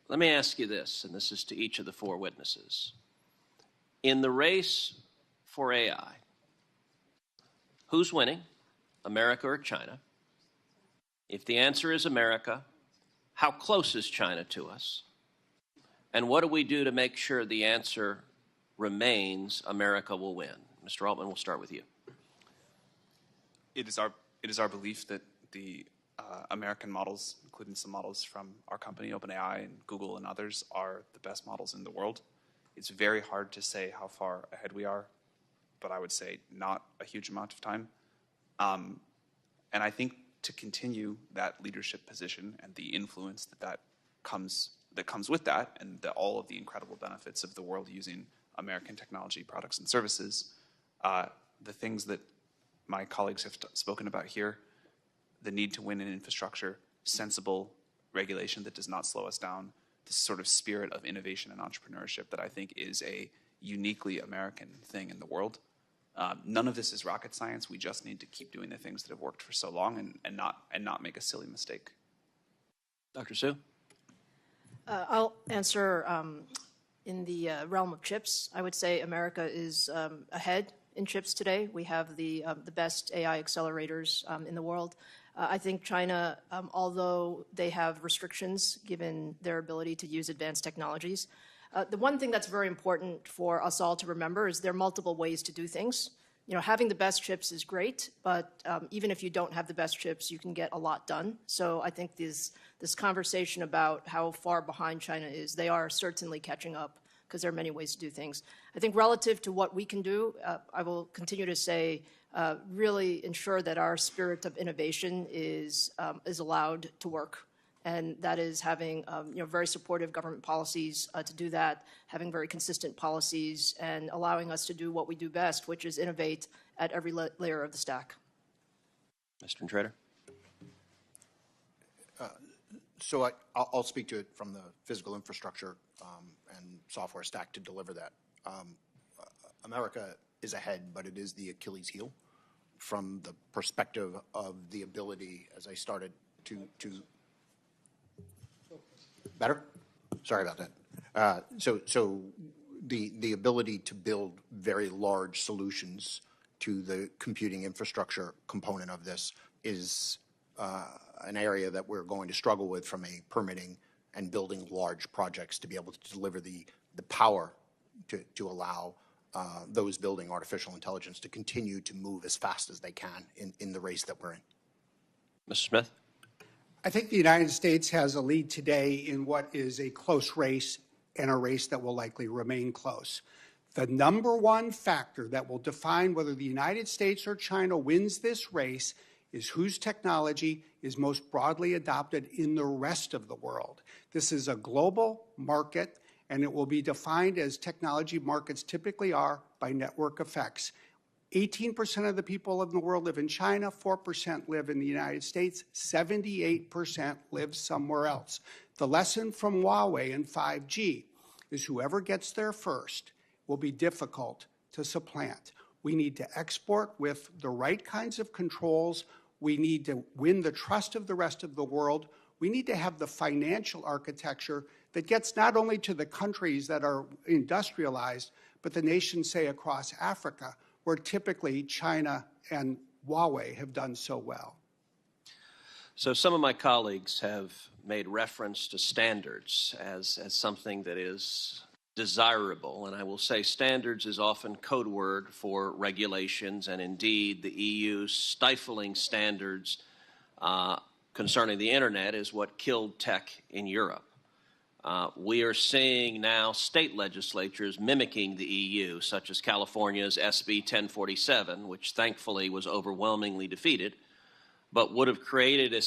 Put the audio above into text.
Let me ask you this, and this is to each of the four witnesses. In the race for AI, who's winning, America or China? If the answer is America, how close is China to us? And what do we do to make sure the answer remains America will win? Mr. Altman, we'll start with you. It is our belief that the American models, including some models from our company, OpenAI and Google and others, are the best models in the world. It's very hard to say how far ahead we are, but I would say not a huge amount of time. And I think to continue that leadership position and the influence that comes with that, and all of the incredible benefits of the world using American technology products and services, the things that my colleagues have spoken about here, the need to win in infrastructure, sensible regulation that does not slow us down, this sort of spirit of innovation and entrepreneurship that I think is a uniquely American thing in the world. None of this is rocket science. We just need to keep doing the things that have worked for so long and not make a silly mistake. Dr. Su? I'll answer in the realm of chips. I would say America is ahead in chips today. We have the best AI accelerators in the world. I think China, although they have restrictions given their ability to use advanced technologies, the one thing that's very important for us all to remember is there are multiple ways to do things. You know, having the best chips is great, but even if you don't have the best chips, you can get a lot done. So I think this conversation about how far behind China is, they are certainly catching up because there are many ways to do things. I think relative to what we can do, I will continue to say, really ensure that our spirit of innovation is allowed to work. And that is having very supportive government policies to do that, having very consistent policies, and allowing us to do what we do best, which is innovate at every layer of the stack. Mr. Intrator? So I'll speak to it from the physical infrastructure and software stack to deliver that. America is ahead, but it is the Achilles heel from the perspective of the ability, as I started to better? Sorry about that. So the ability to build very large solutions to the computing infrastructure component of this is an area that we're going to struggle with from a permitting and building large projects to be able to deliver the power to allow those building artificial intelligence to continue to move as fast as they can in the race that we're in. Mr. Smith? I think the United States has a lead today in what is a close race and a race that will likely remain close. The number one factor that will define whether the United States or China wins this race is whose technology is most broadly adopted in the rest of the world. This is a global market, and it will be defined as technology markets typically are by network effects. 18% of the people in the world live in China, 4% live in the United States, 78% live somewhere else. The lesson from Huawei and 5G is whoever gets there first will be difficult to supplant. We need to export with the right kinds of controls. We need to win the trust of the rest of the world. We need to have the financial architecture that gets not only to the countries that are industrialized, but the nations, say, across Africa, where typically China and Huawei have done so well. So some of my colleagues have made reference to standards as something that is desirable, and I will say standards is often code word for regulations, and indeed the EU's stifling standards concerning the internet is what killed tech in Europe. We are seeing now state legislatures mimicking the EU, such as California's SB 1047, which thankfully was overwhelmingly defeated, but would have created a